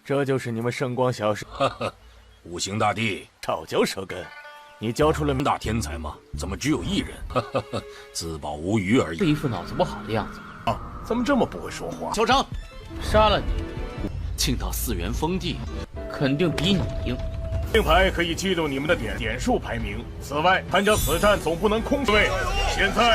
这就是你们圣光小神。哈哈，五行大帝，少嚼舌根。你教出了大天才吗？怎么只有一人？哈哈哈，自保无余而已。这一副脑子不好的样子。啊，怎么这么不会说话？小张，杀了你，进到4元封地，肯定比你硬。令牌可以记录你们的点数排名。此外，参加此战总不能空位。现在。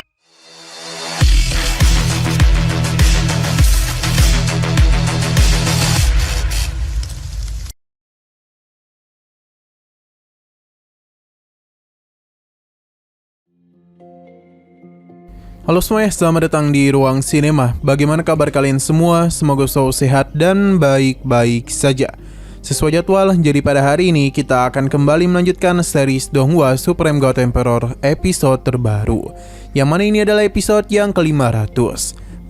Halo semuanya, selamat datang di Ruang Sinema. Bagaimana kabar kalian semua? Semoga selalu sehat dan baik-baik saja. Sesuai jadwal, jadi pada hari ini kita akan kembali melanjutkan series Donghua Supreme God Emperor episode terbaru, yang mana ini adalah episode yang ke-500.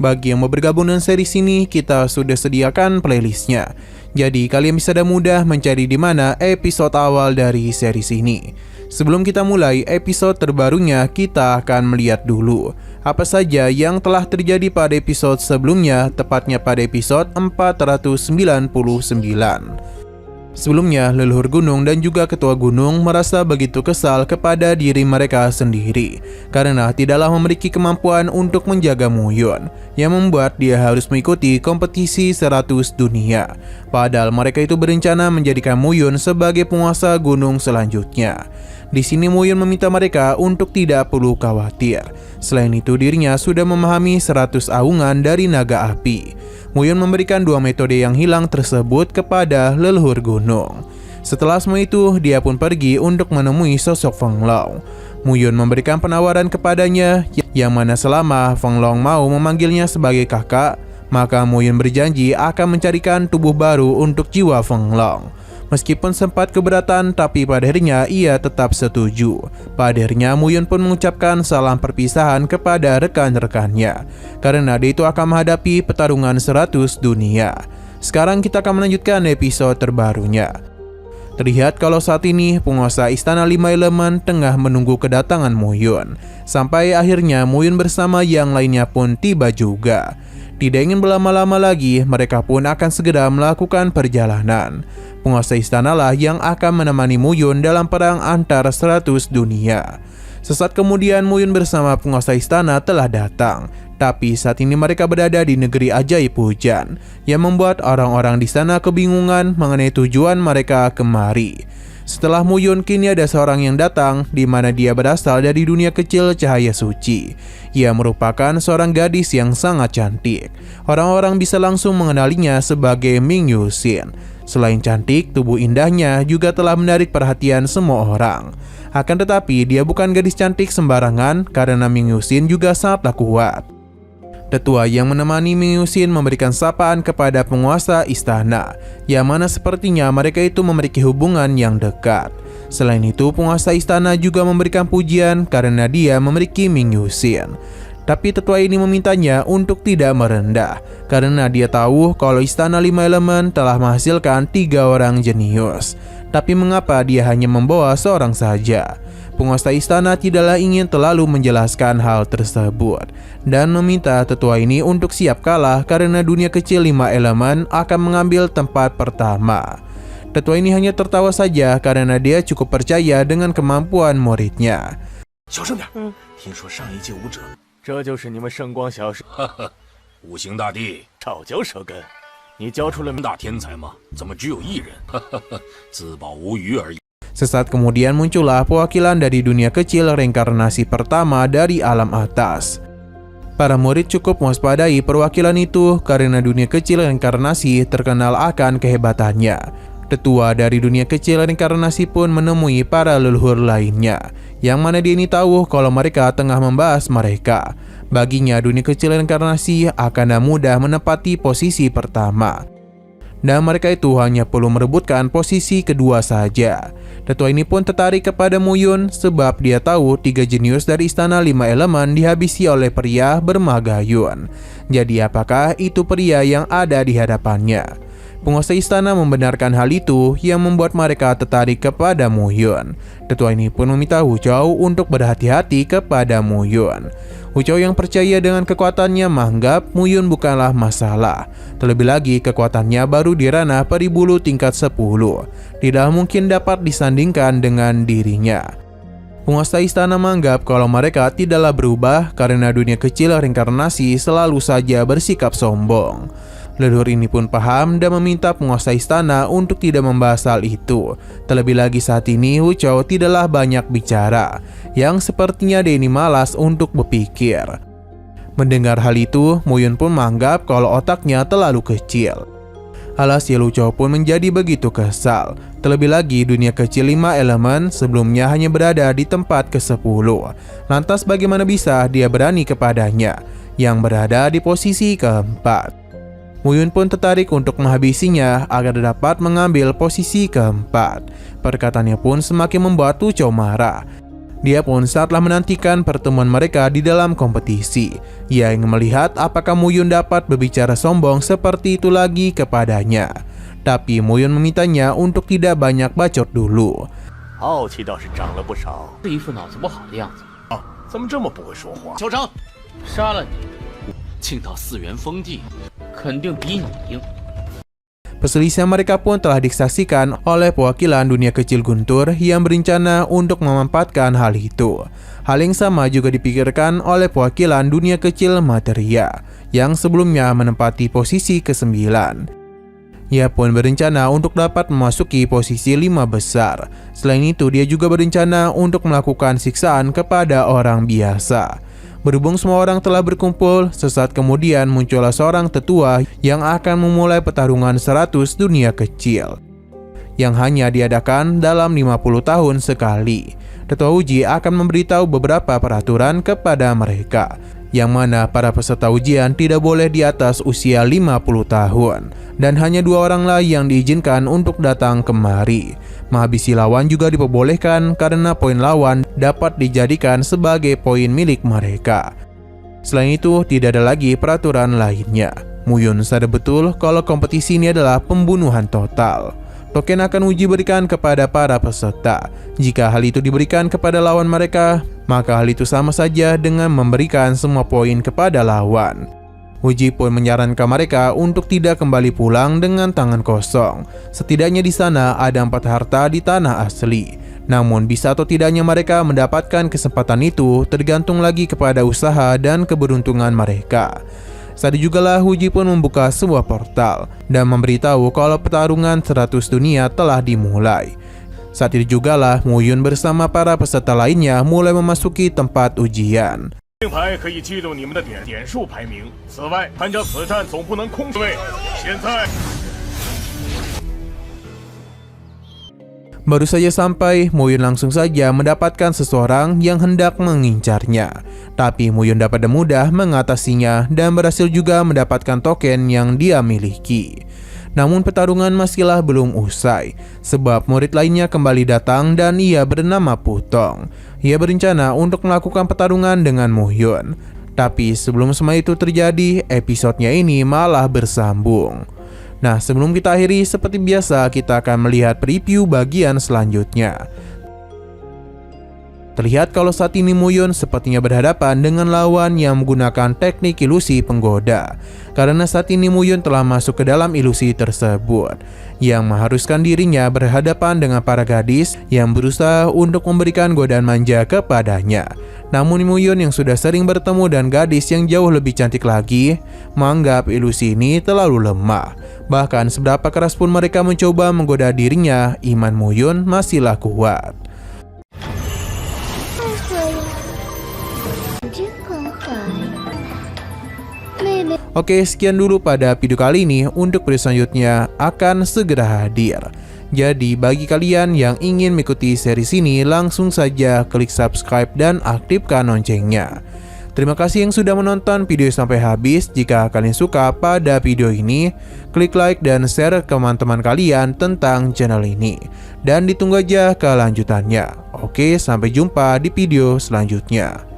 Bagi yang mau bergabung dengan series ini, kita sudah sediakan playlistnya. Jadi kalian bisa dengan mudah mencari di mana episode awal dari series ini. Sebelum kita mulai episode terbarunya, kita akan melihat dulu apa saja yang telah terjadi pada episode sebelumnya, tepatnya pada episode 499. Sebelumnya, leluhur gunung dan juga ketua gunung merasa begitu kesal kepada diri mereka sendiri karena tidaklah memiliki kemampuan untuk menjaga Muyun, yang membuat dia harus mengikuti kompetisi 100 dunia. Padahal mereka itu berencana menjadikan Muyun sebagai penguasa gunung selanjutnya. Di sini Muyun meminta mereka untuk tidak perlu khawatir. Selain itu, dirinya sudah memahami 100 aungan dari naga api. Muyun memberikan 2 metode yang hilang tersebut kepada leluhur gunung. Setelah semua itu, dia pun pergi untuk menemui sosok Feng Long. Muyun memberikan penawaran kepadanya, yang mana selama Feng Long mau memanggilnya sebagai kakak, maka Muyun berjanji akan mencarikan tubuh baru untuk jiwa Feng Long. Meskipun sempat keberatan, tapi pada akhirnya ia tetap setuju. Pada akhirnya Muyun pun mengucapkan salam perpisahan kepada rekan-rekannya, karena dia itu akan menghadapi pertarungan 100 dunia. Sekarang kita akan melanjutkan episode terbarunya. Terlihat kalau saat ini penguasa Istana 5 Elemen tengah menunggu kedatangan Muyun. Sampai akhirnya Muyun bersama yang lainnya pun tiba juga. Tidak ingin berlama-lama lagi, mereka pun akan segera melakukan perjalanan. Penguasa istana lah yang akan menemani Muyun dalam perang antara 100 dunia. Sesaat kemudian Muyun bersama penguasa istana telah datang. Tapi saat ini mereka berada di negeri ajaib hujan, yang membuat orang-orang di sana kebingungan mengenai tujuan mereka kemari. Setelah Muyun, kini ada seorang yang datang, di mana dia berasal dari dunia kecil cahaya suci. Ia merupakan seorang gadis yang sangat cantik. Orang-orang bisa langsung mengenalinya sebagai Ming Yuxin. Selain cantik, tubuh indahnya juga telah menarik perhatian semua orang. Akan tetapi, dia bukan gadis cantik sembarangan karena Ming Yuxin juga sangatlah kuat. Tetua yang menemani Ming Yuxin memberikan sapaan kepada penguasa istana, yang mana sepertinya mereka itu memiliki hubungan yang dekat. Selain itu, penguasa istana juga memberikan pujian karena dia memiliki Ming Yuxin. Tapi tetua ini memintanya untuk tidak merendah, karena dia tahu kalau Istana 5 Elemen telah menghasilkan 3 orang jenius. Tapi mengapa dia hanya membawa seorang saja? Penguasa istana tidaklah ingin terlalu menjelaskan hal tersebut, dan meminta tetua ini untuk siap kalah karena dunia kecil 5 elemen akan mengambil tempat pertama. Tetua ini hanya tertawa saja karena dia cukup percaya dengan kemampuan muridnya. 小声点，听说上一届武者，这就是你们圣光小神。哈哈，五行大帝，少嚼舌根。你教出了大天才吗？怎么只有一人？哈哈哈，自保无余而已。 Sesaat kemudian muncullah perwakilan dari dunia kecil reinkarnasi pertama dari alam atas. Para murid cukup mewaspadai perwakilan itu karena dunia kecil reinkarnasi terkenal akan kehebatannya. Tetua dari dunia kecil reinkarnasi pun menemui para leluhur lainnya, yang mana dia ini tahu kalau mereka tengah membahas mereka. Baginya dunia kecil reinkarnasi akan mudah menempati posisi pertama, dan mereka itu hanya perlu merebutkan posisi kedua saja. Tetua ini pun tertarik kepada Muyun sebab dia tahu 3 jenius dari Istana 5 Elemen dihabisi oleh pria bermagayun. Jadi apakah itu pria yang ada di hadapannya? Penguasa istana membenarkan hal itu yang membuat mereka tertarik kepada Mu Yun. Tetua ini pun meminta Hu Chou untuk berhati-hati kepada Mu Yun. Hu Chou yang percaya dengan kekuatannya menganggap Mu Yun bukanlah masalah. Terlebih lagi kekuatannya baru di ranah peribulu tingkat 10. Tidak mungkin dapat disandingkan dengan dirinya. Penguasa istana menganggap kalau mereka tidaklah berubah karena dunia kecil reinkarnasi selalu saja bersikap sombong. Leluhur ini pun paham dan meminta penguasa istana untuk tidak membahas hal itu. Terlebih lagi saat ini Hu Chou tidaklah banyak bicara, yang sepertinya dia ini malas untuk berpikir. Mendengar hal itu, Mu Yun pun menganggap kalau otaknya terlalu kecil. Alhasil Hu Chou pun menjadi begitu kesal. Terlebih lagi dunia kecil 5 elemen sebelumnya hanya berada di tempat ke-10. Lantas bagaimana bisa dia berani kepadanya yang berada di posisi keempat? Mu Yun pun tertarik untuk menghabisinya agar dapat mengambil posisi keempat. Perkataannya pun semakin membuat Hu Chou marah. Dia pun saatlah menantikan pertemuan mereka di dalam kompetisi. Ia ingin melihat apakah Mu Yun dapat berbicara sombong seperti itu lagi kepadanya. Tapi Mu Yun memintanya untuk tidak banyak bacot dulu. 傲气倒是长了不少。是一副脑子不好的样子。怎么这么不会说话？秋成，杀了你，倾倒4元封地，肯定比你硬。 Perselisihan mereka pun telah disaksikan oleh perwakilan dunia kecil Guntur yang berencana untuk memanfaatkan hal itu. Hal yang sama juga dipikirkan oleh perwakilan dunia kecil Materia yang sebelumnya menempati posisi ke-9. Ia pun berencana untuk dapat memasuki posisi 5 besar. Selain itu, dia juga berencana untuk melakukan siksaan kepada orang biasa. Berhubung semua orang telah berkumpul, sesaat kemudian muncullah seorang tetua yang akan memulai pertarungan 100 dunia kecil yang hanya diadakan dalam 50 tahun sekali. Tetua uji akan memberitahu beberapa peraturan kepada mereka, yang mana para peserta ujian tidak boleh di atas usia 50 tahun dan hanya 2 oranglah yang diizinkan untuk datang kemari. Menghabisi lawan juga diperbolehkan karena poin lawan dapat dijadikan sebagai poin milik mereka. Selain itu, tidak ada lagi peraturan lainnya. Mu Yun sadar betul kalau kompetisi ini adalah pembunuhan total. Token akan uji berikan kepada para peserta. Jika hal itu diberikan kepada lawan mereka, maka hal itu sama saja dengan memberikan semua poin kepada lawan. Uji pun menyarankan mereka untuk tidak kembali pulang dengan tangan kosong. Setidaknya di sana ada 4 harta di tanah asli. Namun bisa atau tidaknya mereka mendapatkan kesempatan itu tergantung lagi kepada usaha dan keberuntungan mereka. Saat itu jugalah Uji pun membuka sebuah portal dan memberitahu kalau pertarungan 100 dunia telah dimulai. Saat itu jugalah Mu Yun bersama para peserta lainnya mulai memasuki tempat ujian. 令牌可以记录你们的点数排名。此外，参加此战总不能空位。现在， Baru saja sampai, Mu Yun langsung saja mendapatkan seseorang yang hendak mengincarnya. Tapi Mu Yun dapat mudah mengatasinya dan berhasil juga mendapatkan token yang dia miliki. Namun pertarungan masihlah belum usai, sebab murid lainnya kembali datang dan ia bernama Putong. Ia berencana untuk melakukan pertarungan dengan Mu Yun. Tapi sebelum semua itu terjadi, episodenya ini malah bersambung. Nah, sebelum kita akhiri, seperti biasa kita akan melihat preview bagian selanjutnya. Terlihat kalau saat ini Mu Yun sepertinya berhadapan dengan lawan yang menggunakan teknik ilusi penggoda. Karena saat ini Mu Yun telah masuk ke dalam ilusi tersebut, yang mengharuskan dirinya berhadapan dengan para gadis yang berusaha untuk memberikan godaan manja kepadanya. Namun Mu Yun yang sudah sering bertemu dengan gadis yang jauh lebih cantik lagi, menganggap ilusi ini terlalu lemah. Bahkan seberapa keras pun mereka mencoba menggoda dirinya, iman Mu Yun masihlah kuat. Oke, sekian dulu pada video kali ini. Untuk video selanjutnya akan segera hadir. Jadi bagi kalian yang ingin mengikuti series ini, langsung saja klik subscribe dan aktifkan loncengnya. Terima kasih yang sudah menonton video sampai habis. Jika kalian suka pada video ini, klik like dan share ke teman-teman kalian tentang channel ini. Dan ditunggu aja kelanjutannya. Oke, sampai jumpa di video selanjutnya.